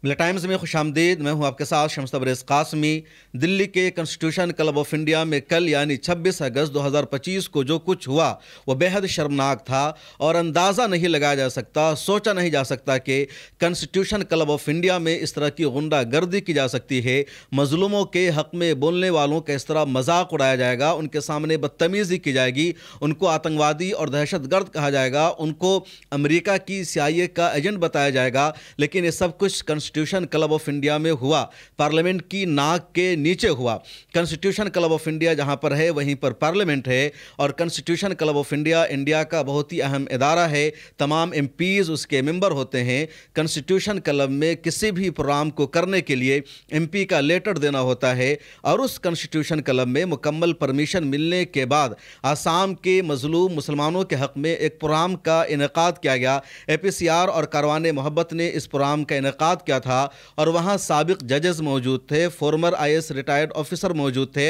मिला टाइम्स में खुशामदीद। मैं हूं आपके साथ शम्स तबरेज़ कासमी। दिल्ली के कॉन्स्टिट्यूशन क्लब ऑफ इंडिया में कल यानी 26 अगस्त 2025 को जो कुछ हुआ वह बेहद शर्मनाक था और अंदाज़ा नहीं लगाया जा सकता, सोचा नहीं जा सकता कि कॉन्स्टिट्यूशन क्लब ऑफ इंडिया में इस तरह की गुंडागर्दी की जा सकती है। मजलूमों के हक़ में बोलने वालों का इस तरह मजाक उड़ाया जाएगा, उनके सामने बदतमीज़ी की जाएगी, उनको आतंकवादी और दहशतगर्द कहा जाएगा, उनको अमेरिका की CIA का एजेंट बताया जाएगा। लेकिन ये सब कुछ कॉन्स्टिट्यूशन क्लब ऑफ इंडिया में हुआ, पार्लियामेंट की नाक के नीचे हुआ। कॉन्स्टिट्यूशन क्लब ऑफ इंडिया जहां पर है वहीं पर पार्लियामेंट है और constitution club of India India का बहुत ही अहम इदारा है। तमाम MPs उसके मेंबर होते हैं। कॉन्स्टिट्यूशन क्लब में किसी भी प्रोग्राम को करने के लिए MP का लेटर देना होता है और उस कॉन्स्टिट्यूशन क्लब में मुकम्मल परमिशन मिलने के बाद आसाम के मजलूम मुसलमानों के हक़ में एक प्रोग्राम का इनेकाद किया गया। APCR और कारवाने मोहब्बत ने इस प्रोग्राम का इनेकाद किया था और वहाँ साबिक जजेस मौजूद थे, फॉर्मर IAS रिटायर्ड ऑफिसर मौजूद थे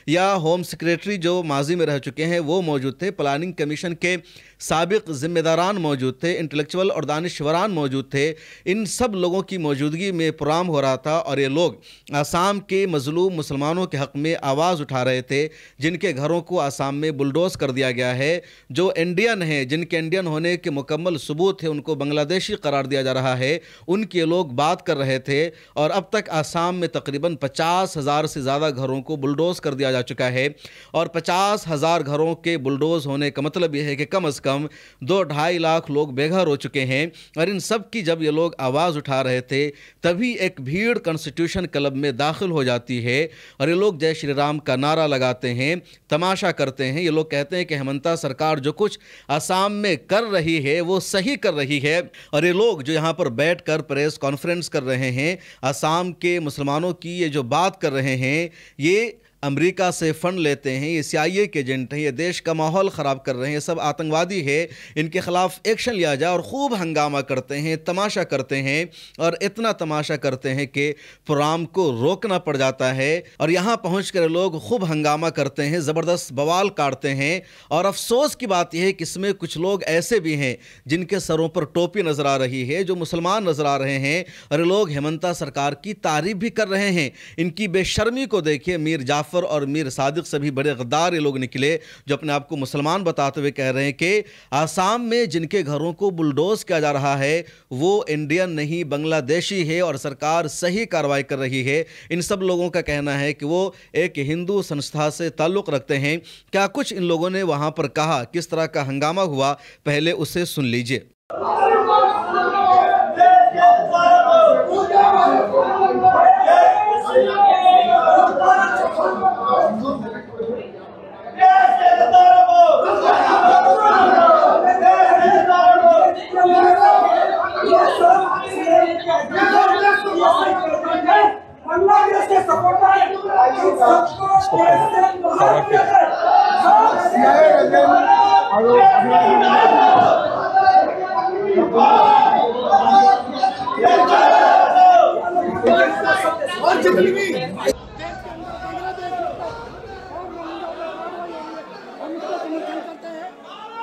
या होम सेक्रेटरी जो माजी में रह चुके हैं वो मौजूद थे, प्लानिंग कमीशन के साबिक जिम्मेदारान मौजूद थे, इंटेलेक्चुअल और दानिशवरान मौजूद थे। इन सब लोगों की मौजूदगी में प्रोग्राम हो रहा था और ये लोग आसाम के मजलूम मुसलमानों के हक़ में आवाज़ उठा रहे थे, जिनके घरों को आसाम में बुलडोज कर दिया गया है, जो इंडियन हैं, जिनके इंडियन होने के मुकम्मल सबूत है, उनको बांग्लादेशी करार दिया जा रहा है, उनके लोग बात कर रहे थे। और अब तक आसाम में तकरीबन 50,000 से ज़्यादा घरों को बुलडोज कर दिया जा चुका है और 50,000 घरों के बुलडोज होने का मतलब यह है कि कम से कम 2-2.5 लाख लोग बेघर हो चुके हैं। और इन सब की जब ये लोग आवाज़ उठा रहे थे तभी एक भीड़ कॉन्स्टिट्यूशन क्लब में दाखिल हो जाती है और ये लोग जय श्री राम का नारा लगाते हैं, तमाशा करते हैं। ये लोग कहते हैं कि हेमंता सरकार जो कुछ आसाम में कर रही है वो सही कर रही है। और ये लोग जो यहाँ पर बैठकर प्रेस कॉन्फ्रेंस कर रहे हैं, आसाम के मुसलमानों की ये जो बात कर रहे हैं, ये अमेरिका से फ़ंड लेते हैं, ये CIA के एजेंट हैं, ये देश का माहौल ख़राब कर रहे हैं, सब आतंकवादी है, इनके ख़िलाफ़ एक्शन लिया जाए। और ख़ूब हंगामा करते हैं, तमाशा करते हैं और इतना तमाशा करते हैं कि प्रोग्राम को रोकना पड़ जाता है। और यहाँ पहुँच कर लोग खूब हंगामा करते हैं, ज़बरदस्त बवाल काटते हैं। और अफसोस की बात यह है कि इसमें कुछ लोग ऐसे भी हैं जिनके सरों पर टोपी नज़र आ रही है, जो मुसलमान नज़र आ रहे हैं और लोग हेमंता सरकार की तारीफ़ भी कर रहे हैं। इनकी बेशर्मी को देखिए। मीर जाफ़र और मीर सादिक से भी बड़े गद्दार ये लोग निकले जो अपने आप को मुसलमान बताते हुए कह रहे हैं कि आसाम में जिनके घरों को बुलडोज किया जा रहा है वो इंडियन नहीं बांग्लादेशी है और सरकार सही कार्रवाई कर रही है। इन सब लोगों का कहना है कि वो एक हिंदू संस्था से ताल्लुक़ रखते हैं। क्या कुछ इन लोगों ने वहाँ पर कहा, किस तरह का हंगामा हुआ, पहले उसे सुन लीजिए।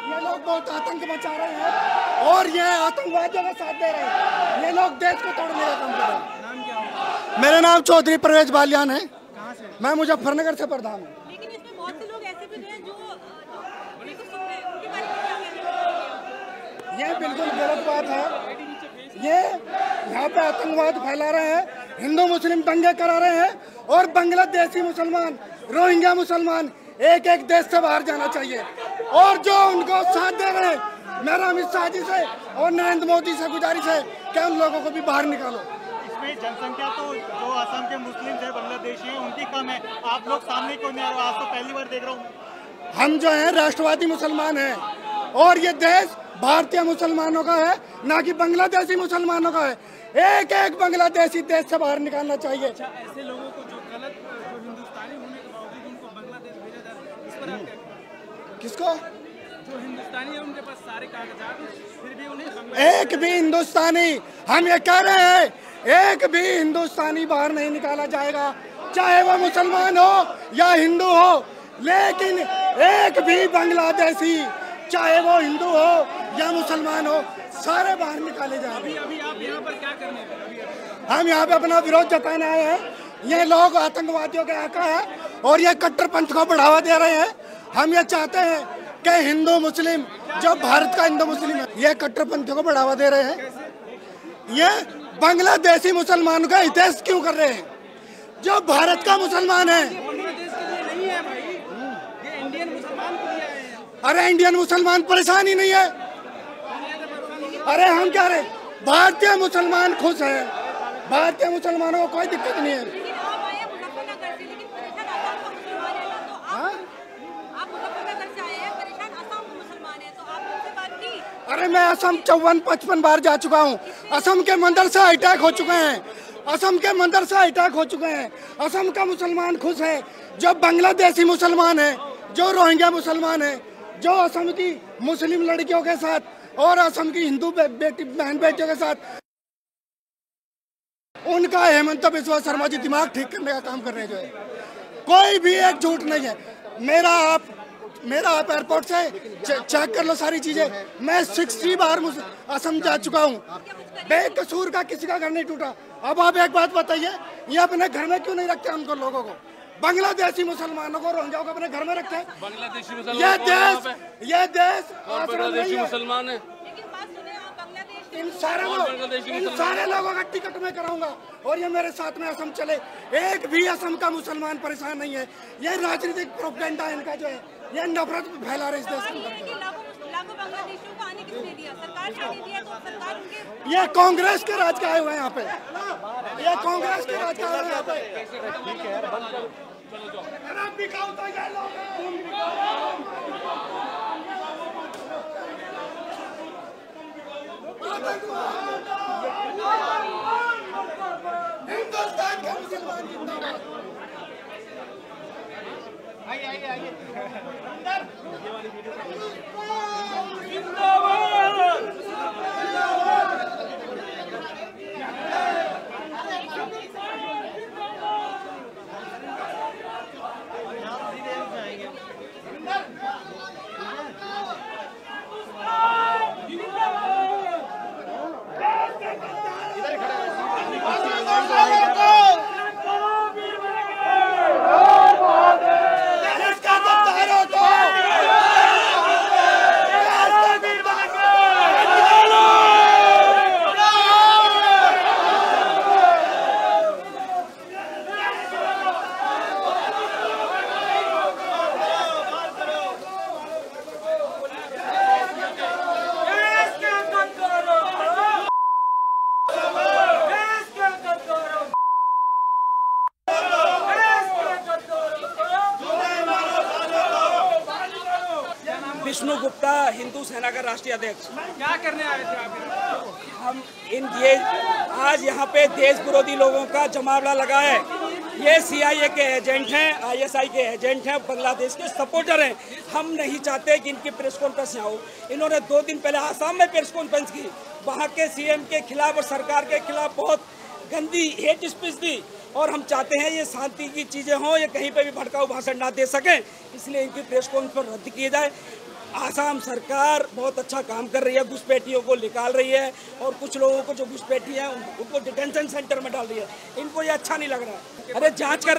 ये लोग बहुत आतंक मचा रहे हैं और ये आतंकवादियों का साथ दे रहे हैं। ये लोग देश को तोड़ने का काम कर रहे हैं। मेरा नाम चौधरी परवेज बालियान है। मैं मुजफ्फरनगर से प्रधान हूँ। लेकिन इसमें बहुत से लोग ऐसे भी हैं जो उनके बारे में क्या कहना है? ये बिल्कुल गलत बात है। ये यहाँ पे आतंकवाद फैला रहे हैं, हिंदू मुस्लिम दंगे करा रहे हैं और बांग्लादेशी मुसलमान, रोहिंग्या मुसलमान एक एक देश से बाहर जाना चाहिए। और जो उनको साथ दे रहे हैं, मेरा अमित शाह जी से और नरेंद्र मोदी से गुजारिश है कि उन लोगों को भी बाहर निकालो। इसमें जनसंख्या तो जो आसाम के मुस्लिम है, बांग्लादेशी है, उनकी कम है। आप लोग सामने क्यों नहीं आ रहे? आज तो पहली बार देख रहा हूँ। हम जो है राष्ट्रवादी मुसलमान हैं और ये देश भारतीय मुसलमानों का है, ना कि बांग्लादेशी मुसलमानों का है। एक एक बांग्लादेशी देश से बाहर निकालना चाहिए। अच्छा, ऐसे लोगों को जो गलत, जो हिंदुस्तानी होने के बावजूद उनको बांग्लादेश भेजा जा रहा है, इस पर आप क्या? किसको? जो हिंदुस्तानी है, उनके पास सारे कागजात, फिर भी उन्हें एक भी हिंदुस्तानी, हम ये कह रहे हैं, एक भी हिंदुस्तानी बाहर नहीं निकाला जाएगा, चाहे वो मुसलमान हो या हिंदू हो। लेकिन एक भी बांग्लादेशी, चाहे वो हिंदू हो या मुसलमान हो, सारे बाहर निकाले जाएंगे। अभी आप यहाँ पर क्या करने हैं? हम यहाँ पे अपना विरोध जताने आए हैं। ये लोग आतंकवादियों के आका है और ये कट्टरपंथ को बढ़ावा दे रहे हैं। हम ये चाहते हैं कि हिंदू मुस्लिम, जो भारत का हिंदू मुस्लिम है, ये कट्टरपंथ को बढ़ावा दे रहे हैं। ये बांग्लादेशी मुसलमानों का हितैषी क्यों कर रहे हैं? जो भारत का मुसलमान है, अरे इंडियन मुसलमान परेशान ही नहीं है। अरे हम क्या रहे, भारतीय मुसलमान खुश है, भारतीय मुसलमानों को कोई दिक्कत नहीं है। लेकिन आप आए हैं मुजफ्फरनगर से, लेकिन परेशान आसाम का मुसलमान है ना, तो आप मुजफ्फरनगर से आए हैं, परेशान आसाम का मुसलमान है, तो आपने उनसे बात की? अरे मैं असम 54-55 बार जा चुका हूँ। असम के मदरसा अटैक हो चुके हैं, असम के मदरसा अटैक हो चुके हैं। असम का मुसलमान खुश है। जो बांग्लादेशी मुसलमान है, जो रोहिंग्या मुसलमान है, जो असम की मुस्लिम लड़कियों के साथ और असम की हिंदू बेटी बहन बेटियों के साथ, उनका हेमंत बिस्वा शर्मा जी दिमाग ठीक करने का काम कर रहे हैं। जो है कोई भी एक झूठ नहीं है। मेरा आप एयरपोर्ट से चेक कर लो सारी चीजें। मैं 60 बार असम जा चुका हूँ। बेकसूर का किसी का घर नहीं टूटा। अब आप एक बात बताइए, ये अपने घर में क्यों नहीं रखते हमको लोगों को? बांग्लादेशी मुसलमानों को, रोहिंग्याओं को अपने घर में रखते हैं। ये देश बांग्लादेशी मुसलमान है। लेकिन बात सुने, आप बांग्लादेश इन सारे लोगों का टिकट मैं कराऊंगा और ये मेरे साथ में असम चले। एक भी असम का मुसलमान परेशान नहीं है। ये राजनीतिक प्रोपेगेंडा इनका जो है, ये नफरत फैला रहे इस देश के अंदर। लाखों बांग्लादेशियों को आने किसने दिया? सरकार ने दिया, तो सरकार उनके ये कांग्रेस के राज का आए हुए हैं यहाँ पे। ये कांग्रेस के राज का आए हुए हैं यहाँ पे। हिंदुस्तान के मुसलमान जिंदाबाद। विष्णु गुप्ता, हिंदू सेना का राष्ट्रीय अध्यक्ष। क्या करने आए थे आप? हम ये आज यहाँ पे देश विरोधी लोगों का जमावड़ा लगा है। ये CIA के एजेंट हैं, ISI के एजेंट हैं, बांग्लादेश के सपोर्टर हैं। हम नहीं चाहते कि इनकी प्रेस कॉन्फ्रेंस यहाँ हो। इन्होंने 2 दिन पहले आसाम में प्रेस कॉन्फ्रेंस की, वहाँ के CM के खिलाफ और सरकार के खिलाफ बहुत गंदी हेट स्पीच दी। और हम चाहते हैं ये शांति की चीज़ें हों, ये कहीं पे भी भड़काऊ भाषण ना दे सकें, इसलिए इनकी प्रेस कॉन्फ्रेंस रद्द की जाए। आसाम सरकार बहुत अच्छा काम कर रही है, घुसपैठियों को निकाल रही है और कुछ लोगों को जो घुसपैठी है उनको डिटेंशन सेंटर में डाल रही है। इनको ये अच्छा नहीं लग रहा। अरे जांच कर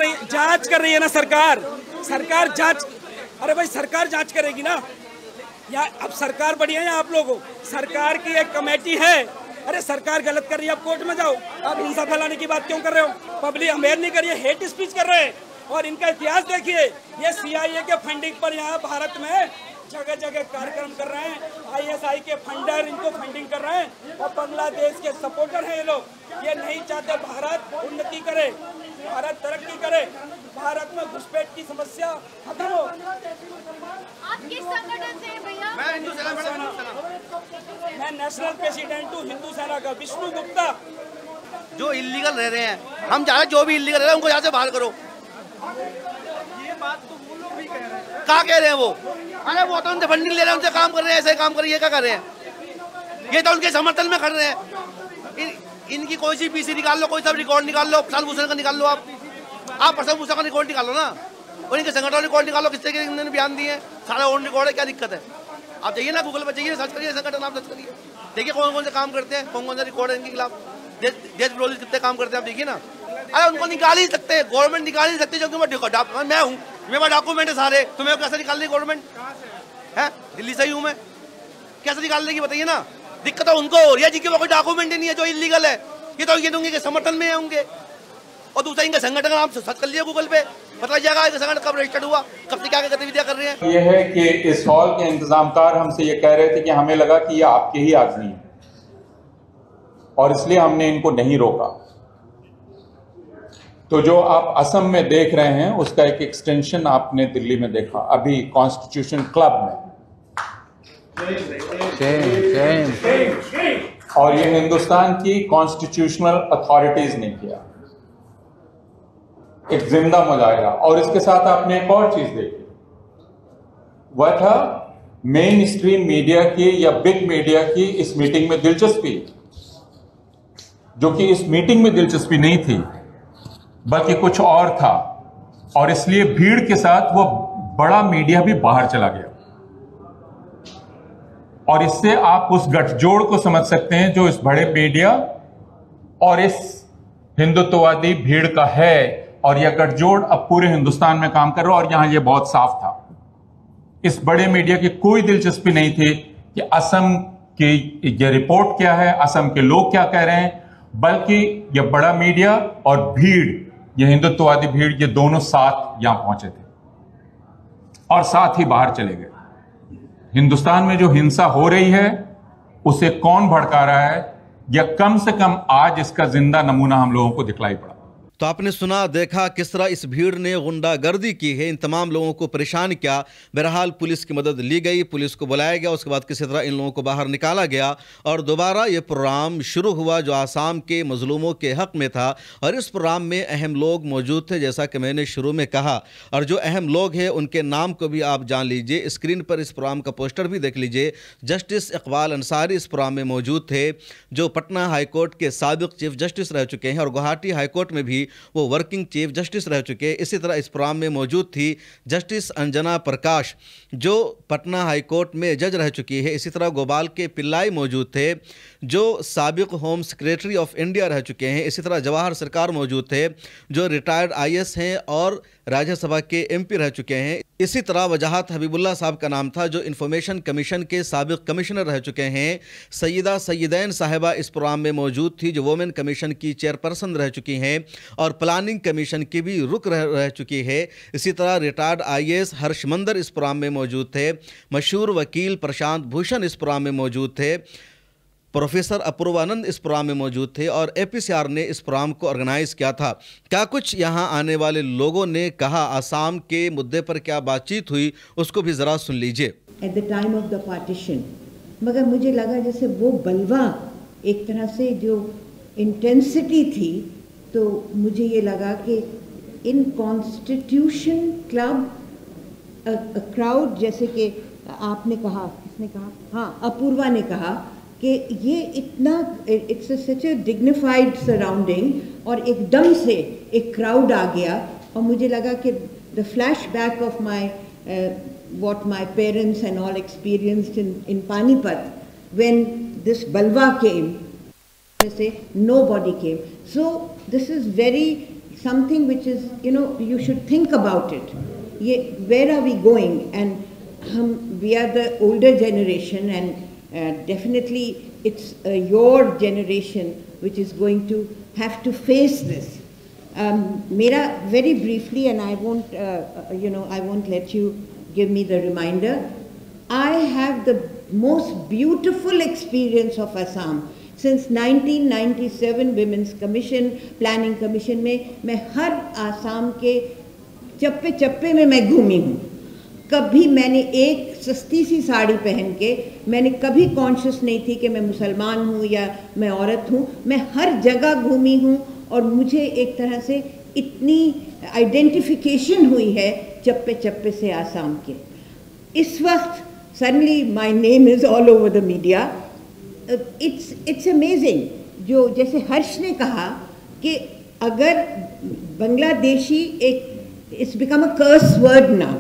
रही है ना सरकार जांच। अरे भाई सरकार जांच करेगी ना, या अब सरकार बढ़िया है, आप लोगों सरकार की एक कमेटी है। अरे सरकार गलत कर रही है, आप कोर्ट में जाओ। आप हिंसा फैलाने की बात क्यों कर रहे हो? पब्लिक अवेयर नहीं करिए, हेट स्पीच कर रहे हैं। और इनका इतिहास देखिए, ये CIA के फंडिंग पर यहाँ भारत में जगह जगह कार्यक्रम कर रहे हैं। ISI के फंडर इनको फंडिंग कर रहे हैं और बांग्लादेश के सपोर्टर हैं ये लोग। ये नहीं चाहते भारत उन्नति करे, भारत तरक्की करे, भारत में घुसपैठ की समस्या खत्म हो। आप किस संगठन से हैं भैया? मैं हिंदू सेना, मैं नेशनल प्रेसिडेंट हूँ हिंदू सेना का, विष्णु गुप्ता। जो इलीगल रह रहे हैं, हम चाह रहे हैं जो भी इलीगल रह रहे हैं उनको यहाँ से बाहर करो। ये बात तो वो लोग भी कह रहे हैं। क्या कह रहे हैं वो? अरे वो तो उनसे फंडिंग ले रहे हैं, उनसे काम कर रहे हैं, ऐसे काम कर रहे हैं। क्या कर रहे हैं? ये तो उनके समर्थन में खड़ रहे हैं। इनकी कोई सी PC निकाल लो, कोई सा रिकॉर्ड निकाल लो, प्रशांत भूषण का निकाल लो, आप प्रशांत भूषण का रिकॉर्ड निकाल लो ना, और इनके संगठन रिकॉर्ड निकालो, किससे के इन्होंने बयान दिए हैं, सारा ऑन रिकॉर्ड है। क्या दिक्कत है? आप जाइए ना गूगल पर, जाइए सर्च करिए, संगठन आप सर्च करिए, देखिए कौन कौन से काम करते हैं, कौन कौन सा रिकॉर्ड है इनके खिलाफ। देश विरोधी कितने काम करते हैं आप देखिए ना। अरे उनको निकाल ही सकते हैं, गवर्नमेंट निकाल ही सकती है, क्योंकि मैं हूँ, मेरे पास डॉक्यूमेंट है सारे। तो मेरे को कैसे निकाल देगी गवर्नमेंट? है दिल्ली से ही हूँ मैं, कैसे निकाल देगी बताइए ना। दिक्कत तो उनको हो रही है जिनके कोई डॉक्यूमेंट ही नहीं है, जो इलीगल है। ये तो ये दूंगे कि समर्थन में है उनके। और दूसरा इनका संगठन आप सर्च कर लिया गूगल पे, पता जाएगा इनका संगठन कब रजिस्टर्ड हुआ, कब से क्या क्या गतिविधियां कर रहे हैं। ये है कि इस हॉल के इंतजामकार हमसे ये कह रहे थे कि हमें लगा कि ये आपके ही आदमी है और इसलिए हमने इनको नहीं रोका। तो जो आप असम में देख रहे हैं उसका एक एक्सटेंशन आपने दिल्ली में देखा अभी कॉन्स्टिट्यूशन क्लब में। और ये हिंदुस्तान की कॉन्स्टिट्यूशनल अथॉरिटीज ने किया, एक जिंदा मुजाहिरा। और इसके साथ आपने एक और चीज देखी, वह था मेन स्ट्रीम मीडिया की या बिग मीडिया की इस मीटिंग में दिलचस्पी, जो कि इस मीटिंग में दिलचस्पी नहीं थी बल्कि कुछ और था। और इसलिए भीड़ के साथ वो बड़ा मीडिया भी बाहर चला गया। और इससे आप उस गठजोड़ को समझ सकते हैं जो इस बड़े मीडिया और इस हिंदुत्ववादी भीड़ का है। और यह गठजोड़ अब पूरे हिंदुस्तान में काम कर रहा है। और यहां यह बहुत साफ था, इस बड़े मीडिया की कोई दिलचस्पी नहीं थी कि असम की यह रिपोर्ट क्या है, असम के लोग क्या कह रहे हैं, बल्कि यह बड़ा मीडिया और भीड़, यह हिंदुत्ववादी भीड़, ये दोनों साथ यहां पहुंचे थे और साथ ही बाहर चले गए। हिंदुस्तान में जो हिंसा हो रही है उसे कौन भड़का रहा है, या कम से कम आज इसका जिंदा नमूना हम लोगों को दिखलाई पड़ा। तो आपने सुना, देखा किस तरह इस भीड़ ने गुंडागर्दी की है, इन तमाम लोगों को परेशान किया। बहरहाल पुलिस की मदद ली गई, पुलिस को बुलाया गया, उसके बाद किसी तरह इन लोगों को बाहर निकाला गया और दोबारा ये प्रोग्राम शुरू हुआ जो आसाम के मजलूमों के हक में था। और इस प्रोग्राम में अहम लोग मौजूद थे, जैसा कि मैंने शुरू में कहा। और जो अहम लोग हैं उनके नाम को भी आप जान लीजिए। स्क्रीन पर इस प्रोग्राम का पोस्टर भी देख लीजिए। जस्टिस इकबाल अंसारी इस प्रोग्राम में मौजूद थे, जो पटना हाईकोर्ट के साबिक चीफ जस्टिस रह चुके हैं और गुवाहाटी हाईकोर्ट में भी वो वर्किंग चीफ जस्टिस रह चुके हैं। इसी तरह इस प्रोग्राम में मौजूद थी जस्टिस अंजना प्रकाश, जो पटना हाईकोर्ट में जज रह चुकी है। इसी तरह गोपाल के पिल्लाई मौजूद थे, जो साबिक होम सेक्रेटरी ऑफ इंडिया रह चुके हैं। इसी तरह जवाहर सरकार मौजूद थे, जो रिटायर्ड IAS हैं और राज्यसभा के MP रह चुके हैं। इसी तरह वजाहत हबीबुल्ला साहब का नाम था, जो इंफॉर्मेशन कमीशन के साबिक कमिश्नर रह चुके हैं। सैयदा सैयदैन साहिबा इस प्रोग्राम में मौजूद थी, जो वुमेन कमीशन की चेयरपर्सन रह चुकी हैं और प्लानिंग कमीशन की भी रुक रह चुकी है। इसी तरह रिटायर्ड IAS हर्षमंदर इस प्रोग्राम में मौजूद थे। मशहूर वकील प्रशांत भूषण इस प्रोग्राम में मौजूद थे। प्रोफेसर अपूर्वानंद इस प्रोग्राम में मौजूद थे और APCR ने इस प्रोग्राम को ऑर्गेनाइज किया था। क्या कुछ यहाँ आने वाले लोगों ने कहा, आसाम के मुद्दे पर क्या बातचीत हुई, उसको भी ज़रा सुन लीजिए। At the time of the partition, मगर मुझे लगा जैसे वो बलवा एक तरह से जो इंटेंसिटी थी, तो मुझे ये लगा कि इन कॉन्स्टिट्यूशन क्लब क्राउड, जैसे कि आपने कहा, किसने कहा, हाँ अपूर्वा ने कहा कि ये इतना it's such A dignified surrounding और एकदम से एक क्राउड आ गया। और मुझे लगा कि the flash back of my what my parents and all experienced in Panipat when this balwa came, I say nobody came. So this is very something which is, you know, you should think about it. Where are we going? And we are the older generation, and definitely it's your generation which is going to have to face this. Mera very briefly, and I won't, I won't let you give me the reminder. I have the most beautiful experience of Assam. Since 1997 Women's Commission, Planning Commission में मैं हर आसाम के चप्पे चप्पे में मैं घूमी हूँ। कभी मैंने एक सस्ती सी साड़ी पहन के, मैंने कभी कॉन्शियस नहीं थी कि मैं मुसलमान हूँ या मैं औरत हूँ। मैं हर जगह घूमी हूँ और मुझे एक तरह से इतनी आइडेंटिफिकेशन हुई है चप्पे चप्पे से आसाम के। इस वक्त suddenly my name is all over the media. It's amazing. जो जैसे हर्ष ने कहा कि अगर बांग्लादेशी एक, it's become a curse word now,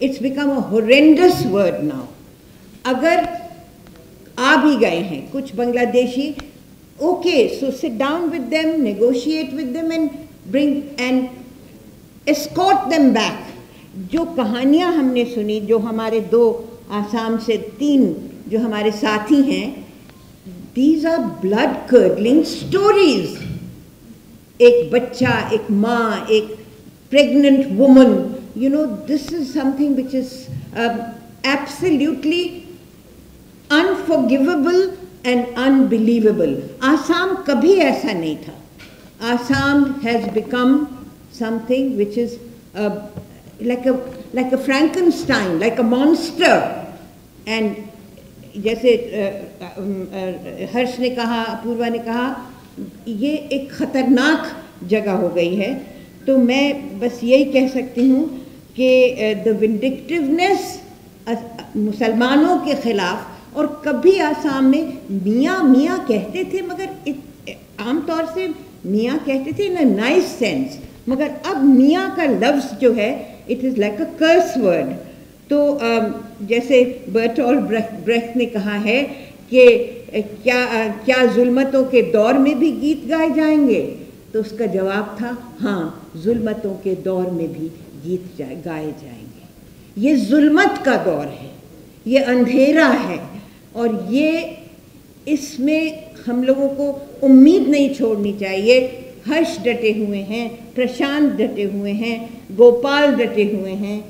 it's become a horrendous word now. अगर आ भी गए हैं कुछ Bangladeshi Okay, so sit down with them, negotiate with them and bring and escort them back. जो कहानियाँ हमने सुनी, जो हमारे 2 आसाम से 3 जो हमारे साथी हैं, these are blood curdling stories. एक बच्चा, एक माँ, एक pregnant woman, you know, this is something which is absolutely unforgivable and unbelievable. Assam kabhi aisa nahi tha. Assam has become something which is like a Frankenstein, like a monster. And जैसे हर्ष ने कहा, अपूर्वा ने कहा, ये एक खतरनाक जगह हो गई है. तो मैं बस यही कह सकती हूँ कि द विंडिक्टिवनेस मुसलमानों के खिलाफ, और कभी आसाम में मियाँ मियाँ कहते थे, मगर आमतौर से मियाँ कहते थे इन अ नाइस सेंस, मगर अब मियाँ का लफ्ज़ जो है it is like a curse word. तो जैसे बर्टोल्ट ब्रेख्ट ने कहा है कि क्या जुल्मतों के दौर में भी गीत गाए जाएंगे, तो उसका जवाब था हाँ, जुल्मतों के दौर में भी गीत गाए जाएंगे. ये जुल्मत का दौर है, ये अंधेरा है, और ये इसमें हम लोगों को उम्मीद नहीं छोड़नी चाहिए. हर्ष डटे हुए हैं, प्रशांत डटे हुए हैं, गोपाल डटे हुए हैं,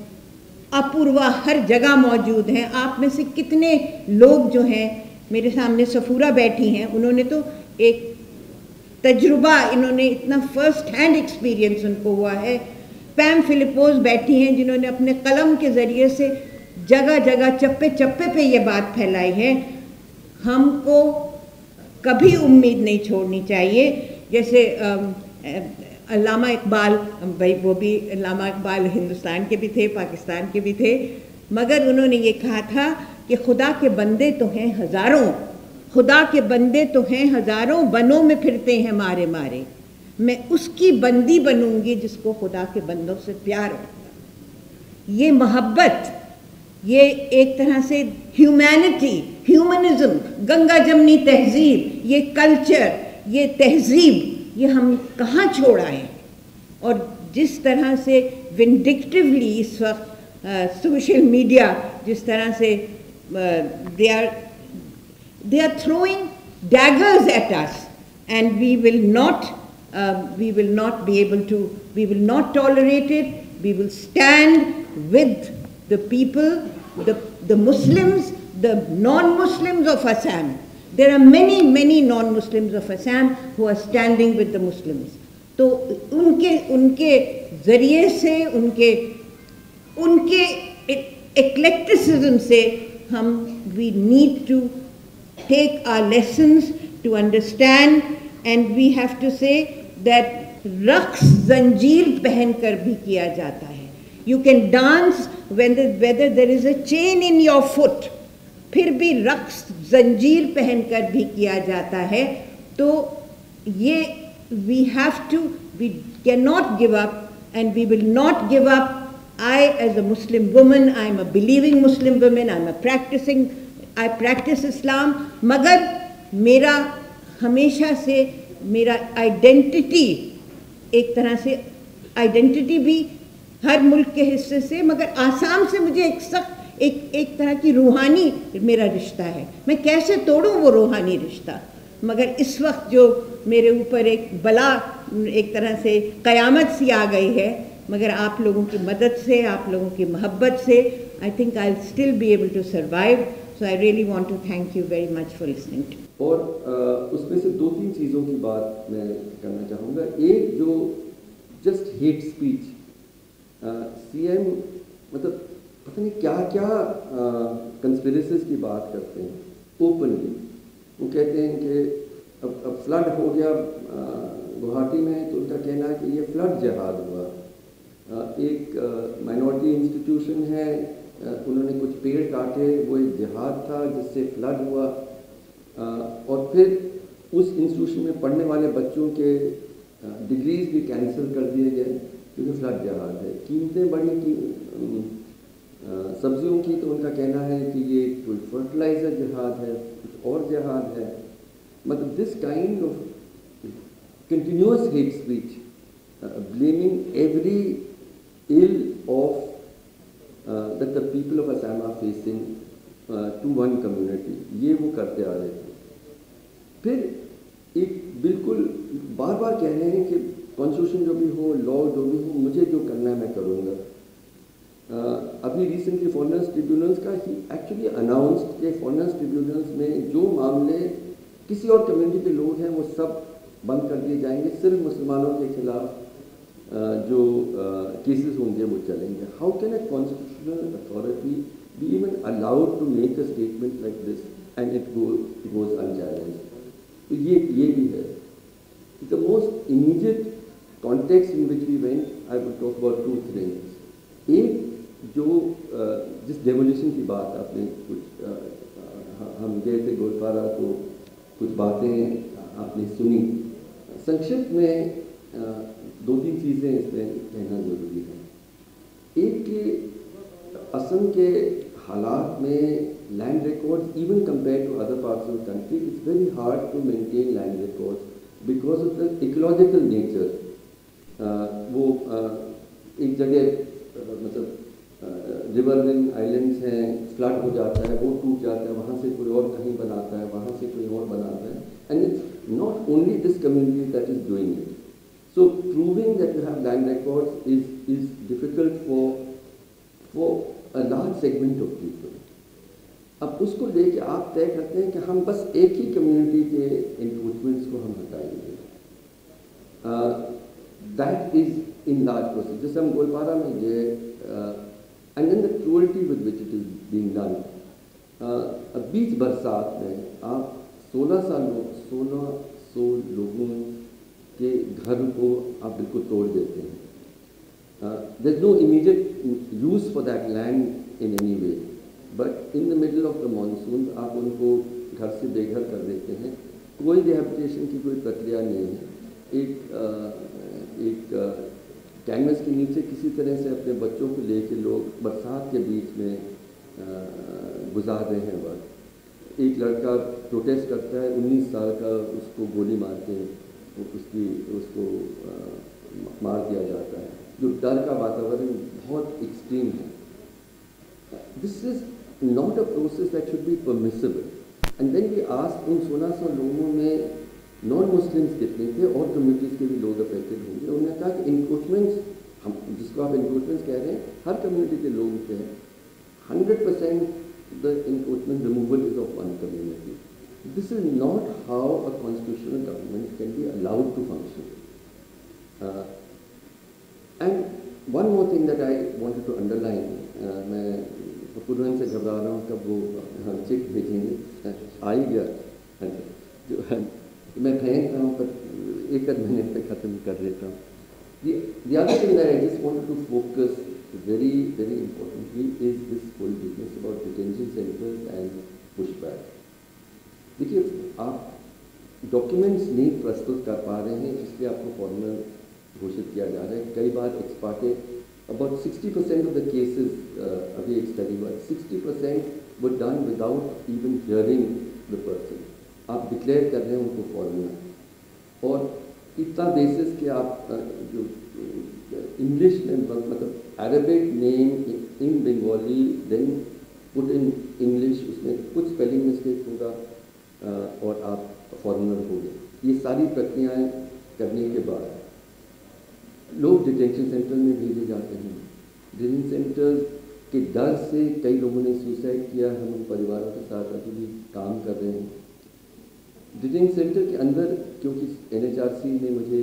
अपूर्वा हर जगह मौजूद हैं. आप में से कितने लोग जो हैं, मेरे सामने सफूरा बैठी हैं, उन्होंने तो एक तजुर्बा, इन्होंने इतना फर्स्ट हैंड एक्सपीरियंस उनको हुआ है. पैम फिलिपोज बैठी हैं जिन्होंने अपने कलम के ज़रिए से जगह जगह चप्पे चप्पे पे ये बात फैलाई है. हमको कभी उम्मीद नहीं छोड़नी चाहिए. जैसे अल्लामा इकबाल, भाई वो भी अल्लामा इकबाल हिंदुस्तान के भी थे, पाकिस्तान के भी थे, मगर उन्होंने ये कहा था कि खुदा के बंदे तो हैं हज़ारों, खुदा के बंदे तो हैं हज़ारों, बनों में फिरते हैं मारे मारे. मैं उसकी बंदी बनूंगी जिसको खुदा के बंदों से प्यार होगा. ये मोहब्बत, ये एक तरह से ह्यूमैनिटी, ह्यूमनिज्म, गंगा जमनी तहजीब, ये कल्चर, ये तहजीब, ये हम कहाँ छोड़ आए. और जिस तरह से विंडिक्टिवली इस वक्त सोशल मीडिया जिस तरह से they are throwing daggers at us, and we will not be able to, we will not tolerate it. We will stand with the people, the Muslims, the non-Muslims of Assam. There are many non-Muslims of Assam who are standing with the Muslims. तो उनके ज़रिए से, उनके eclecticism से हम, we need to take our lessons to understand, and we have to say that रक्स जंजीर पहनकर भी किया जाता है. You can dance whether there is a chain in your foot, फिर भी रक्स जंजीर पहनकर भी किया जाता है. तो ये we cannot give up, and we will not give up. I, as a Muslim woman, I am a believing Muslim woman, I practice Islam, मगर मेरा हमेशा से मेरा आइडेंटिटी, एक तरह से आइडेंटिटी भी हर मुल्क के हिस्से से, मगर आसाम से मुझे एक तरह की रूहानी मेरा रिश्ता है. मैं कैसे तोड़ूं वो रूहानी रिश्ता, मगर इस वक्त जो मेरे ऊपर एक बला, एक तरह से क़यामत सी आ गई है, मगर आप लोगों की मदद से, आप लोगों की मोहब्बत से, I think I'll still be able to survive. So I really want to thank you very much for listening to me. और उसमें से 2-3 चीज़ों की बात मैं करना चाहूँगा. एक जो जस्ट हेट स्पीच, सीएम मतलब पता नहीं क्या क्या कंस्पिरेसीज की बात करते हैं ओपनली. वो कहते हैं कि अब फ्लड हो गया गुवाहाटी में, तो उनका कहना है कि ये फ्लड जिहाद हुआ. एक माइनॉरिटी इंस्टीट्यूशन है, उन्होंने कुछ पेड़ काटे, वो एक जिहाद था जिससे फ्लड हुआ. और फिर उस इंस्टीट्यूशन में पढ़ने वाले बच्चों के डिग्रीज भी कैंसिल कर दिए गए क्योंकि फ्लड जिहाद है. कीमतें बढ़ी की सब्जियों की, तो उनका कहना है कि ये कोई फर्टिलाइज़र जिहाद है, कुछ और जिहाद है. मतलब this kind of continuous hate speech, blaming every ill of that the people of Assam are facing to one community, ये वो करते आ रहे थे। फिर एक बिल्कुल बार बार कह रहे हैं कि कॉन्स्टिट्यूशन जो भी हो, लॉ जो भी हो, मुझे जो करना है मैं करूँगा। अभी रिसेंटली फॉरेनर्स ट्रिब्यूनल्स का ही एक्चुअली अनाउंस्ड कि फॉरेनर्स ट्रिब्यूनल्स में जो मामले किसी और कम्युनिटी के लोग हैं वो सब बंद कर दिए जाएंगे, सिर्फ मुसलमानों के खिलाफ जो केसेस होंगे वो चलेंगे। How can a constitutional authority be even allowed to make a statement like this and it goes unchallenged? तो ये भी है। The most immediate context in which we went, I will talk about two things. एक जो जिस demolition की बात आपने कुछ हम गए थे गोलपारा, तो कुछ बातें आपने सुनी। संक्षिप्त में दो तीन चीज़ें इसमें कहना ज़रूरी है। एक कि असम के हालात में land records, even compare to other parts of the country, it's very hard to maintain land records because of the ecological nature. वो एक जगह मतलब रिवरविन आइलैंड्स हैं, फ्लड हो जाता है, वो टूट जाता है, वहाँ से कोई और कहीं बनाता है, वहाँ से कोई और बनाता है, and it's not only this community that is doing it. So proving that you have land records is difficult for a large segment of people. अब उसको लेके आप तय करते हैं कि हम बस एक ही कम्युनिटी के इंक्रोचमेंट्स को हम हटाएंगे। That is in large process. जैसे हम गोलपारा में गए, and then the cruelty with which it is being done. बीच बरसात में आप 1600 लोगों के घर को आप बिल्कुल तोड़ देते हैं। There is no immediate use for that land in any way, but in the middle of the monsoon आप उनको घर से बेघर कर देते हैं। कोई रिहेबिलिटेशन की कोई प्रक्रिया नहीं है। एक कैनवस के नीचे किसी तरह से अपने बच्चों को लेके लोग बरसात के बीच में गुजार रहे हैं वक्त। एक लड़का प्रोटेस्ट करता है, 19 साल का, उसको गोली मार के उसको मार दिया जाता है। जो डर का वातावरण बहुत एक्सट्रीम है। This is not a process that should be permissible. And then we ask उन 1600 लोगों में नॉन मुस्लिम्स कितने थे और कम्युनिटीज़ के भी लोग अफेक्टेड होंगे। उन्होंने कहा कि इंक्रोचमेंट्स, हम जिसको आप इंक्रोचमेंट्स कह रहे हैं, हर कम्युनिटी के लोग थे। 100% the encroachment removal is of one community. This is not how a constitutional government can be allowed to function. And one more thing that I wanted to underline, मैं पुरवन से घबरा रहा हूँ कब वो हम चेक भेजेंगे, आ ही गया जो है, मैं फेंक रहा हूँ पर एक आध महीने पे ख़त्म कर देता हूँ। The other thing that I just wanted to focus very, very importantly is this whole business about detention centers and pushback. देखिए, आप डॉक्यूमेंट्स नहीं प्रस्तुत कर पा रहे हैं, इसलिए आपको फॉर्मल घोषित किया जा रहा है। कई बार एक्सपार्टे about 60% of the cases, अभी एक स्टडी हुआ, 60% were done without even hearing the person. आप डिक्लेयर कर रहे हैं उनको फॉर्मूला, और इतना बेसिस कि आप जो इंग्लिश में मतलब Arabic name in Bengali then put in English, उसमें कुछ स्पेलिंग मिस्टेक होगा और आप फॉर्मूला हो गए। ये सारी प्रक्रियाएं करने के बाद लोग डिटेंशन सेंटर में भेजे जाते हैं। डिटेंशन सेंटर के डर से कई लोगों ने सुसाइड किया। हम उन परिवारों के साथ अभी भी काम कर रहे हैं। डिटेंशन सेंटर के अंदर क्योंकि NHRC ने मुझे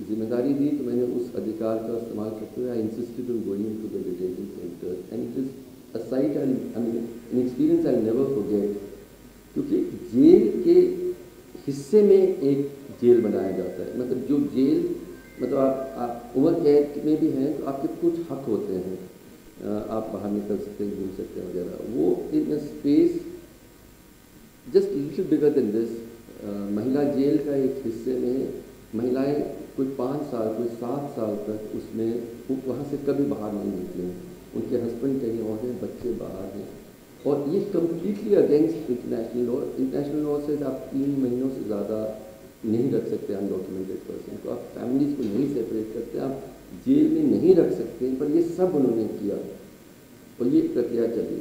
जिम्मेदारी दी, तो मैंने उस अधिकार का इस्तेमाल करते हुए I insisted on going to the detention centre, and it is a sight an experience I never forget. क्योंकि जेल के हिस्से में एक जेल बनाया जाता है, मतलब जो जेल मतलब आप उम्र कैद में भी हैं तो आपके कुछ हक होते हैं, आप बाहर निकल सकते हैं, घूम सकते हैं वगैरह। वो in a space just little bigger than this, महिला जेल का एक हिस्से में महिलाएं कोई 5 साल कोई 7 साल तक उसमें वहाँ से कभी बाहर नहीं निकले। उनके हस्बैंड कहीं और हैं, बच्चे बाहर हैं, और ये completely against international law. International law से आप 3 महीनों से ज़्यादा नहीं रख सकते अनडॉक्यूमेंटेड पर्सन को, आप फैमिलीज को नहीं सेपरेट करते, आप जेल में नहीं रख सकते, पर ये सब उन्होंने किया और ये प्रक्रिया चली।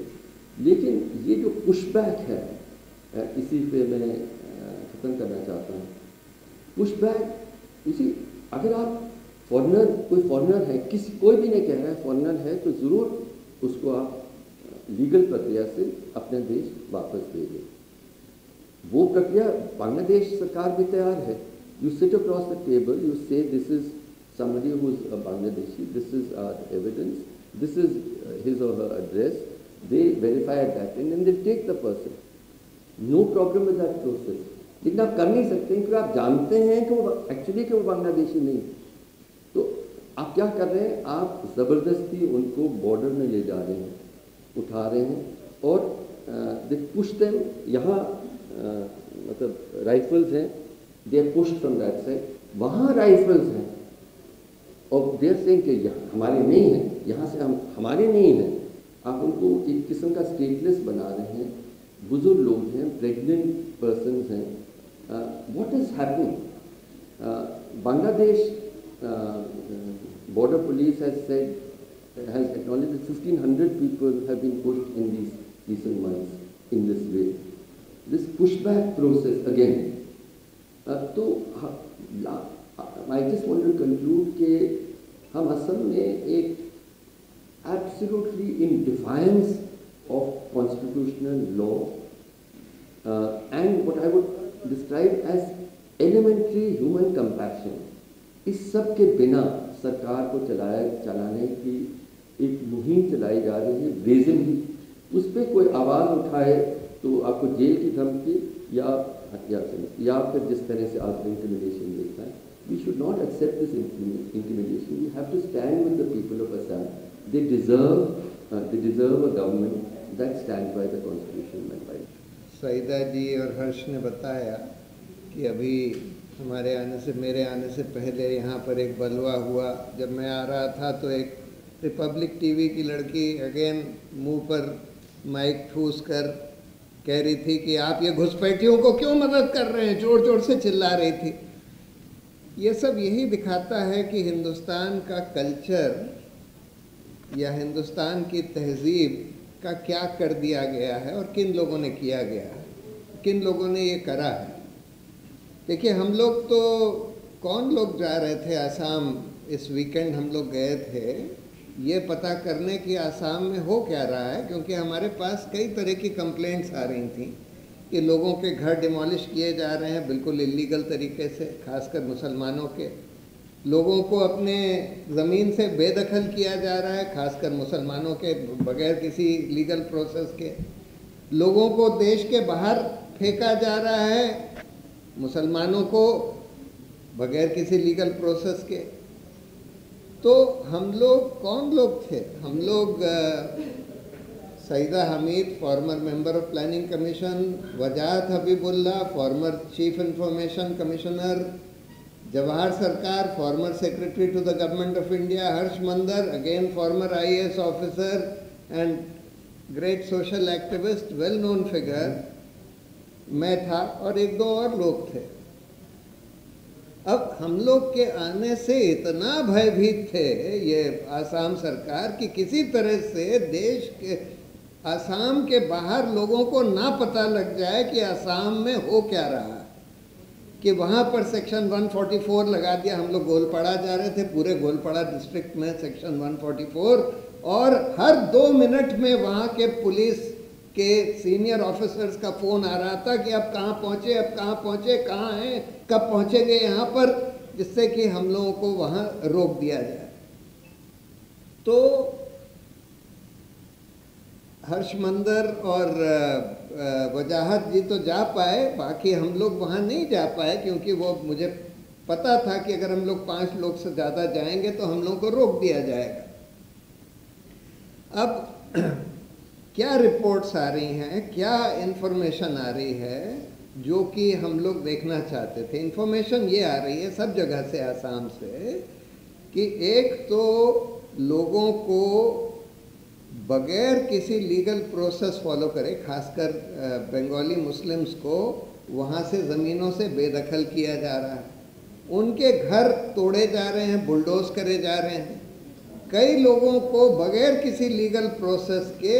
लेकिन ये जो पुशबैक है, इसी पे मैं ख़त्म करना चाहता हूँ। पुशबैक इसी, अगर आप फॉरेनर, कोई फॉरेनर है, कोई भी नहीं कह रहा है फॉरेनर है, तो ज़रूर उसको आप लीगल प्रक्रिया से अपने देश वापस भेजें। वो प्रक्रिया बांग्लादेश सरकार भी तैयार है। You sit across the table, you say this is somebody who is a Bangladeshi, this is our evidence, this is his or her address, they verify that and then they take the person. No problem with that process. लेकिन आप कर नहीं सकते क्योंकि आप जानते हैं कि वो एक्चुअली कि वो बांग्लादेशी नहीं। तो आप क्या कर रहे हैं, आप ज़बरदस्ती उनको बॉर्डर में ले जा रहे हैं, उठा रहे हैं और दे पुश देम। यहाँ मतलब राइफल्स हैं, they are pushed from that side, वहाँ राइफल्स हैं और देर सेइंग कि यहाँ हमारे नहीं है, यहाँ से हमारे नहीं है। आप उनको एक किस्म का स्टेटलेस बना रहे हैं, बुजुर्ग लोग हैं, प्रेग्नेंट पर्सन्स हैं। What is happening? Bangladesh border police has said, has acknowledged that 1,500 people have been pushed in these recent months in this way. This pushback process again. तो I just want to conclude कि हम असल में एक absolutely in defiance of constitutional law and what I would describe as elementary human compassion. इस सब के बिना सरकार को चलाने की एक मुहिम चलाई जा रही है ब्रेजनली। उस पर कोई आवाज़ उठाए तो आपको जेल की धमकी या हत्या से, या फिर जिस तरह से आज इंटिमिडेशन देखता है। We should not accept this intimidation. We have to stand with the people of Assam. They deserve a government that stands by the constitution and right. Saeeda ji और हर्ष ने बताया कि अभी हमारे आने से, मेरे आने से पहले यहाँ पर एक बलवा हुआ। जब मैं आ रहा था तो एक रिपब्लिक टीवी की लड़की अगेन मुंह पर माइक ठूस कर कह रही थी कि आप ये घुसपैठियों को क्यों मदद कर रहे हैं, जोर जोर से चिल्ला रही थी। ये सब यही दिखाता है कि हिंदुस्तान का कल्चर या हिंदुस्तान की तहजीब का क्या कर दिया गया है और किन लोगों ने किया गया है, किन लोगों ने ये करा है। देखिए, हम लोग तो कौन लोग जा रहे थे आसाम, इस वीकेंड हम लोग गए थे ये पता करने कि आसाम में हो क्या रहा है, क्योंकि हमारे पास कई तरह की कंप्लेंट्स आ रही थी कि लोगों के घर डिमोलिश किए जा रहे हैं बिल्कुल इलीगल तरीके से, खासकर मुसलमानों के। लोगों को अपने ज़मीन से बेदखल किया जा रहा है, खासकर मुसलमानों के, बगैर किसी लीगल प्रोसेस के। लोगों को देश के बाहर फेंका जा रहा है, मुसलमानों को, बगैर किसी लीगल प्रोसेस के। तो हम लोग कौन लोग थे? हम लोग Saeeda Hameed, former member of planning commission, Wajahat Habibullah, former chief information commissioner, Jawhar Sircar, former secretary to the government of India, Harsh Mander, again former IAS officer and great social activist, well known figure, मैं था और एक दो और लोग थे। अब हम लोग के आने से इतना भयभीत थे ये आसाम सरकार कि किसी तरह से देश के, आसाम के बाहर लोगों को ना पता लग जाए कि आसाम में हो क्या रहा है, कि वहाँ पर सेक्शन 144 लगा दिया। हम लोग गोलपाड़ा जा रहे थे, पूरे गोलपाड़ा डिस्ट्रिक्ट में सेक्शन 144, और हर 2 मिनट में वहाँ के पुलिस के सीनियर ऑफिसर्स का फ़ोन आ रहा था कि अब कहाँ पहुँचे, अब कहाँ पहुँचे, कहाँ हैं, कब पहुँचेंगे यहाँ पर, जिससे कि हम लोगों को वहाँ रोक दिया जाए। तो हर्ष मंदर और वजाहत जी तो जा पाए, बाकी हम लोग वहाँ नहीं जा पाए, क्योंकि वो मुझे पता था कि अगर हम लोग 5 लोग से ज़्यादा जाएंगे तो हम लोगों को रोक दिया जाएगा। अब क्या रिपोर्ट्स आ रही हैं, क्या इन्फॉर्मेशन आ रही है जो कि हम लोग देखना चाहते थे। इन्फॉर्मेशन ये आ रही है सब जगह से, आसाम से, कि एक तो लोगों को बगैर किसी लीगल प्रोसेस फॉलो करे, खासकर बंगाली मुस्लिम्स को वहाँ से ज़मीनों से बेदखल किया जा रहा है, उनके घर तोड़े जा रहे हैं, बुलडोज करे जा रहे हैं, कई लोगों को बगैर किसी लीगल प्रोसेस के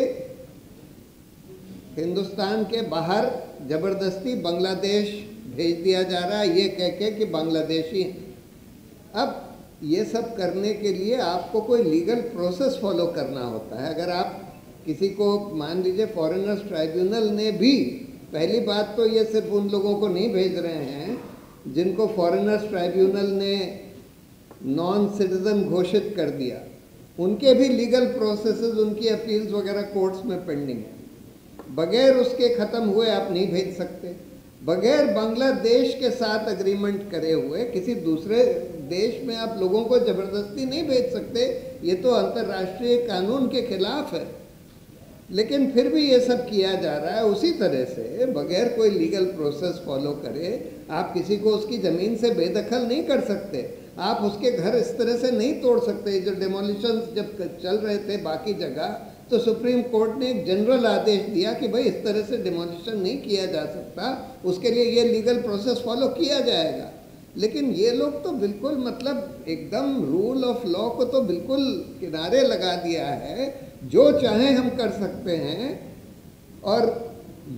हिंदुस्तान के बाहर ज़बरदस्ती बांग्लादेश भेज दिया जा रहा है, ये कह के कि बांग्लादेशी हैं। अब ये सब करने के लिए आपको कोई लीगल प्रोसेस फॉलो करना होता है। अगर आप किसी को, मान लीजिए फॉरेनर्स ट्राइब्यूनल ने भी, पहली बात तो ये सिर्फ उन लोगों को नहीं भेज रहे हैं जिनको फॉरेनर्स ट्राइब्यूनल ने नॉन सिटीजन घोषित कर दिया, उनके भी लीगल प्रोसेसेस, उनकी अपील्स वगैरह कोर्ट्स में पेंडिंग है। बगैर उसके ख़त्म हुए आप नहीं भेज सकते। बगैर बांग्लादेश के साथ अग्रीमेंट करे हुए किसी दूसरे देश में आप लोगों को ज़बरदस्ती नहीं भेज सकते, ये तो अंतर्राष्ट्रीय कानून के खिलाफ है। लेकिन फिर भी ये सब किया जा रहा है। उसी तरह से बगैर कोई लीगल प्रोसेस फॉलो करे आप किसी को उसकी ज़मीन से बेदखल नहीं कर सकते, आप उसके घर इस तरह से नहीं तोड़ सकते। जो डेमोलिशन जब चल रहे थे बाकी जगह, तो सुप्रीम कोर्ट ने एक जनरल आदेश दिया कि भाई इस तरह से डिमोलिशन नहीं किया जा सकता, उसके लिए ये लीगल प्रोसेस फॉलो किया जाएगा। लेकिन ये लोग तो बिल्कुल मतलब एकदम रूल ऑफ लॉ को तो बिल्कुल किनारे लगा दिया है, जो चाहें हम कर सकते हैं। और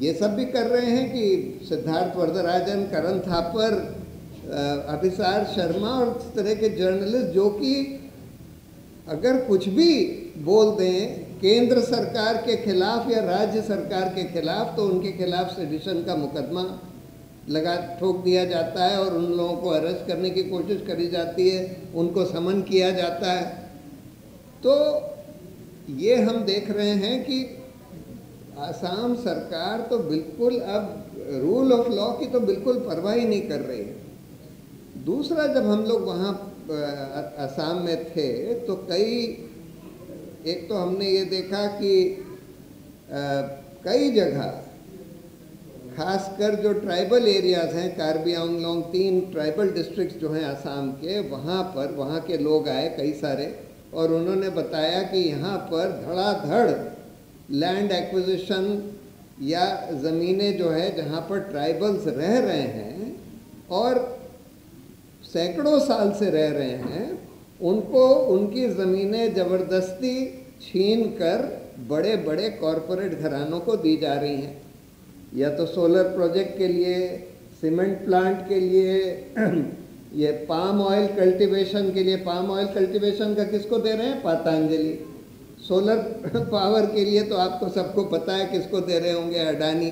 ये सब भी कर रहे हैं कि सिद्धार्थ वरदराजन, करण थापर, अभिसार शर्मा और इस तरह के जर्नलिस्ट जो कि अगर कुछ भी बोल दें केंद्र सरकार के खिलाफ या राज्य सरकार के खिलाफ, तो उनके खिलाफ सेडिशन का मुकदमा ठोक दिया जाता है और उन लोगों को अरेस्ट करने की कोशिश करी जाती है, उनको समन किया जाता है। तो ये हम देख रहे हैं कि आसाम सरकार तो बिल्कुल अब रूल ऑफ लॉ की तो बिल्कुल परवाह ही नहीं कर रही है। दूसरा, जब हम लोग वहाँ आसाम में थे तो एक तो हमने ये देखा कि कई जगह, खासकर जो ट्राइबल एरियाज़ हैं, कार्बी आंगलोंग, 3 ट्राइबल डिस्ट्रिक्ट्स जो हैं आसाम के, वहाँ के लोग आए कई सारे, और उन्होंने बताया कि यहाँ पर धड़ाधड़ लैंड एक्विजिशन या ज़मीनें जो है जहाँ पर ट्राइबल्स रह रहे हैं और सैकड़ों साल से रह रहे हैं, उनको उनकी ज़मीनें ज़बरदस्ती छीन कर बड़े बड़े कॉरपोरेट घरानों को दी जा रही हैं, या तो सोलर प्रोजेक्ट के लिए, सीमेंट प्लांट के लिए, ये पाम ऑयल कल्टीवेशन के लिए। पाम ऑयल कल्टीवेशन का किसको दे रहे हैं? पतंजलि। सोलर पावर के लिए तो आपको सबको पता है किसको दे रहे होंगे, अडानी।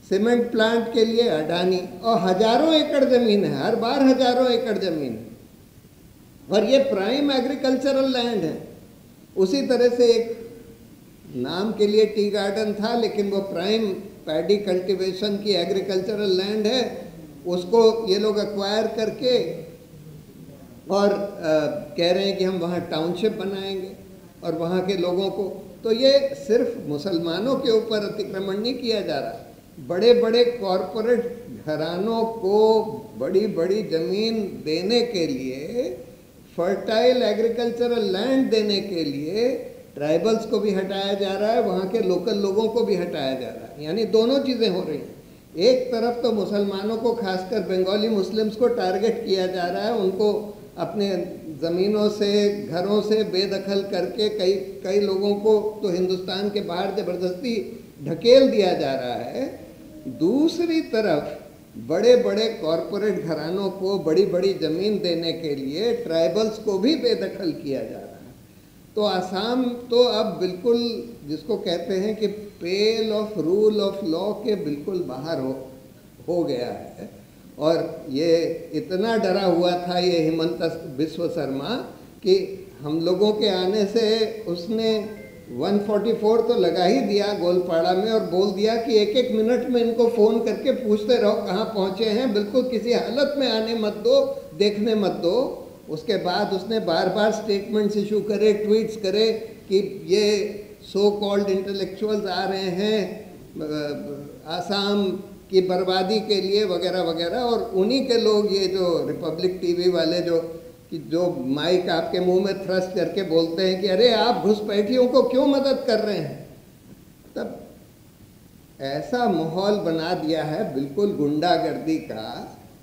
सीमेंट प्लांट के लिए अडानी, और हजारों एकड़ ज़मीन है, हर बार हजारों एकड़ ज़मीन है, और ये प्राइम एग्रीकल्चरल लैंड है। उसी तरह से एक नाम के लिए टी गार्डन था, लेकिन वो प्राइम पैडी कल्टीवेशन की एग्रीकल्चरल लैंड है, उसको ये लोग एक्वायर करके और कह रहे हैं कि हम वहाँ टाउनशिप बनाएंगे और वहाँ के लोगों को। तो ये सिर्फ मुसलमानों के ऊपर अतिक्रमण नहीं किया जा रहा, बड़े बड़े कॉरपोरेट घरानों को बड़ी बड़ी ज़मीन देने के लिए, फर्टाइल एग्रीकल्चरल लैंड देने के लिए ट्राइबल्स को भी हटाया जा रहा है, वहाँ के लोकल लोगों को भी हटाया जा रहा है। यानी दोनों चीज़ें हो रही हैं। एक तरफ तो मुसलमानों को, खासकर बंगाली मुस्लिम्स को टारगेट किया जा रहा है, उनको अपने ज़मीनों से, घरों से बेदखल करके कई लोगों को तो हिंदुस्तान के बाहर ज़बरदस्ती ढकेल दिया जा रहा है। दूसरी तरफ बड़े बड़े कॉरपोरेट घरानों को बड़ी बड़ी ज़मीन देने के लिए ट्राइबल्स को भी बेदखल किया जा रहा है। तो आसाम तो अब बिल्कुल, जिसको कहते हैं कि पेल ऑफ रूल ऑफ लॉ के बिल्कुल बाहर हो गया है। और ये इतना डरा हुआ था ये हिमंत बिस्व शर्मा कि हम लोगों के आने से उसने 144 तो लगा ही दिया गोलपाड़ा में, और बोल दिया कि एक एक मिनट में इनको फ़ोन करके पूछते रहो कहाँ पहुँचे हैं, बिल्कुल किसी हालत में आने मत दो, देखने मत दो। उसके बाद उसने बार बार स्टेटमेंट्स इशू करे, ट्वीट्स करे कि ये सो कॉल्ड इंटेलेक्चुअल्स आ रहे हैं आसाम की बर्बादी के लिए वगैरह वगैरह। और उन्हीं के लोग, ये जो रिपब्लिक टीवी वाले जो कि जो माइक आपके मुंह में थ्रस्ट करके बोलते हैं कि अरे आप घुसपैठियों को क्यों मदद कर रहे हैं, तब ऐसा माहौल बना दिया है बिल्कुल गुंडागर्दी का।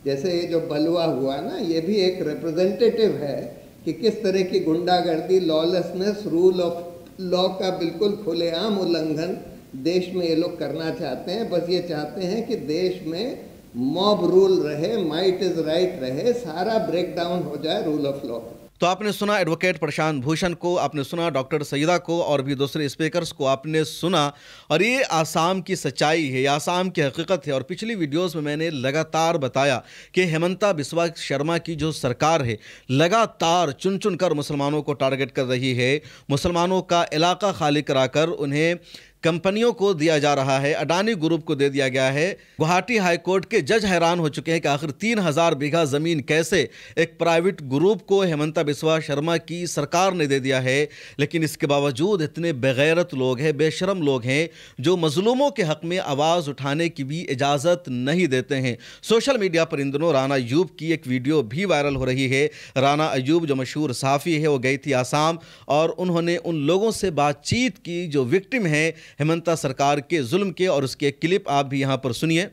जैसे ये जो बलवा हुआ ना, ये भी एक रिप्रेजेंटेटिव है कि किस तरह की गुंडागर्दी, लॉलेसनेस, रूल ऑफ लॉ का बिल्कुल खुलेआम उल्लंघन देश में ये लोग करना चाहते हैं। बस ये चाहते हैं कि देश में मॉब रूल रहे, माइट इज राइट रहे, सारा ब्रेक डाउन हो जाए रूल ऑफ लॉ। तो आपने सुना एडवोकेट प्रशांत भूषण को, आपने सुना डॉक्टर सईदा को और भी दूसरे स्पीकर्स को आपने सुना, और ये आसाम की सच्चाई है, ये आसाम की हकीकत है। और पिछली वीडियोस में मैंने लगातार बताया कि हेमंता बिस्वा शर्मा की जो सरकार है लगातार चुन चुन कर मुसलमानों को टारगेट कर रही है, मुसलमानों का इलाका खाली कराकर उन्हें कंपनियों को दिया जा रहा है, अडानी ग्रुप को दे दिया गया है। गुवाहाटी हाईकोर्ट के जज हैरान हो चुके हैं कि आखिर 3000 बीघा ज़मीन कैसे एक प्राइवेट ग्रुप को हेमंता बिस्वा शर्मा की सरकार ने दे दिया है। लेकिन इसके बावजूद इतने बेगैरत लोग हैं, बेशरम लोग हैं जो मजलूमों के हक़ में आवाज़ उठाने की भी इजाज़त नहीं देते हैं। सोशल मीडिया पर इन दिनों राना अयूब की एक वीडियो भी वायरल हो रही है। राना अयूब जो मशहूर सहाफ़ी है, वो गई थी आसाम और उन्होंने उन लोगों से बातचीत की जो विक्टिम है हेमंता सरकार के जुल्म के, और उसके एक क्लिप आप भी यहाँ पर सुनिए।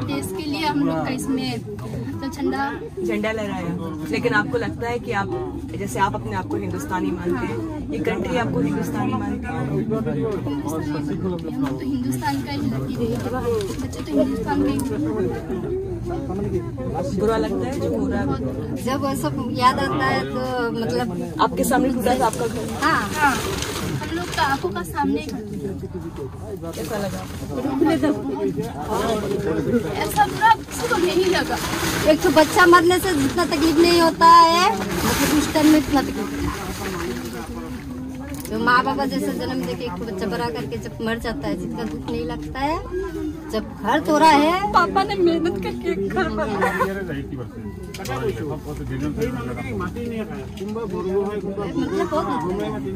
देश के लिए हम लोग का इसमें तो झंडा लहराया, लेकिन आपको लगता है कि आप जैसे आप अपने आप को हिंदुस्तानी मानते हैं, ये कंट्री आपको हिंदुस्तानी मानती है? हम तो हिंदुस्तान का ही लगी रही, बच्चे तो हिंदुस्तान में बुरा लगता है जो हो रहा है। जब वो सब याद आता है तो मतलब आपके सामने खुदा है आपका घर। हाँ, हम लोग का आंखों का सामने कैसा लगा? ऐसा बुरा किसी को नहीं लगा। एक तो बच्चा मरने से जितना तकलीफ नहीं होता है, मतलब उस टाइम में इतना तकलीफ तो माँ बाबा जैसे जन्म देके एक बच्चा बड़ा करके जब मर जाता है, जितना दुख नहीं लगता है। जब घर तोड़ा है, पापा ने मेहनत करके घर बनाया, मतलब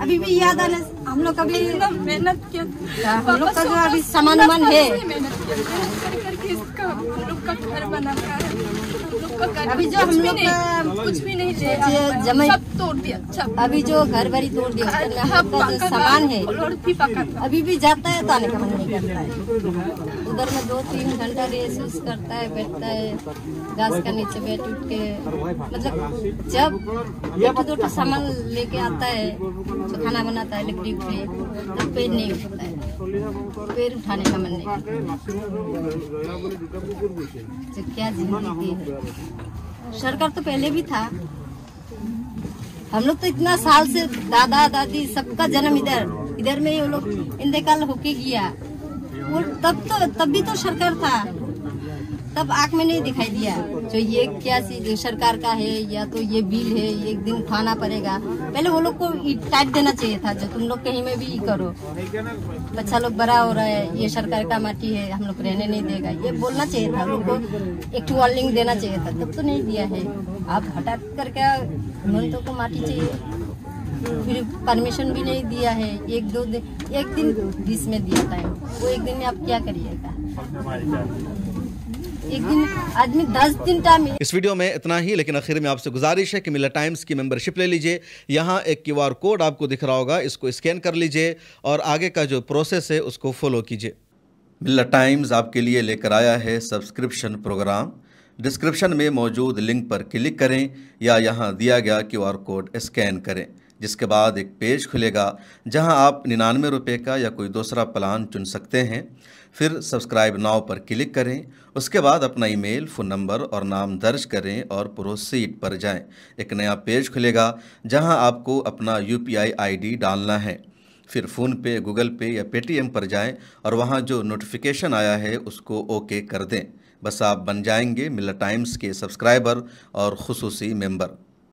अभी भी याद आने हम लोग कभी मेहनत किया, हम लोग का अभी सामान है, हम लोग का घर बना है। अभी जो हम लोग का कुछ भी नहीं सब तोड़ दिया, अभी जो घर भरी तोड़ दिया, जो सामान है अभी भी जाता है तो आने का मन नहीं करता है। उधर में 2-3 घंटा रेस करता है, बैठता है घास का नीचे बैठ उठ के, मतलब जब दो सामान लेके आता है तो खाना बनाता है लकड़ी पे, तब पैर नहीं उठता है, पैर उठाने का मन नहीं करता। क्या जिंदगी है। सरकार तो पहले भी था, हम लोग तो इतना साल से दादा दादी सबका जन्म इधर में ही लोग इंतकाल होके गया। वो तब भी तो सरकार था, तब आँख में नहीं दिखाई दिया जो ये क्या चीज सरकार का है या तो ये बिल है, एक दिन उठाना पड़ेगा। पहले वो लोग को टाइट देना चाहिए था, जो तुम लोग कहीं में भी करो, बच्चा लोग बड़ा हो रहा है, ये सरकार का माटी है, हम लोग रहने नहीं देगा, ये बोलना चाहिए था। लोग को एक वार्निंग देना चाहिए था, तब तो नहीं दिया है। आप हटा करके मंत्रों को माटी चाहिए, फिर परमिशन भी नहीं दिया है। एक दिन 20 में दिया था, वो एक दिन में आप क्या करिएगा? एक दिन आदमी 10 दिन टाइम। इस वीडियो में इतना ही, लेकिन आखिर में आपसे गुजारिश है कि मिल्लत टाइम्स की मेंबरशिप ले लीजिए। यहाँ एक QR कोड आपको दिख रहा होगा, इसको स्कैन कर लीजिए और आगे का जो प्रोसेस है उसको फॉलो कीजिए। मिल्लत टाइम्स आपके लिए लेकर आया है सब्सक्रिप्शन प्रोग्राम। डिस्क्रिप्शन में मौजूद लिंक पर क्लिक करें या यहाँ दिया गया QR कोड स्कैन करें, जिसके बाद एक पेज खुलेगा जहां आप 99 रुपये का या कोई दूसरा प्लान चुन सकते हैं। फिर सब्सक्राइब नाउ पर क्लिक करें, उसके बाद अपना ईमेल, फ़ोन नंबर और नाम दर्ज करें और प्रोसीड पर जाएं। एक नया पेज खुलेगा जहां आपको अपना UPI ID डालना है। फिर फ़ोन पे, गूगल पे या पेटीएम पर जाएं और वहां जो नोटिफिकेशन आया है उसको ओके कर दें। बस आप बन जाएंगे मिल्लत टाइम्स के सब्सक्राइबर और खुसूसी मेंबर।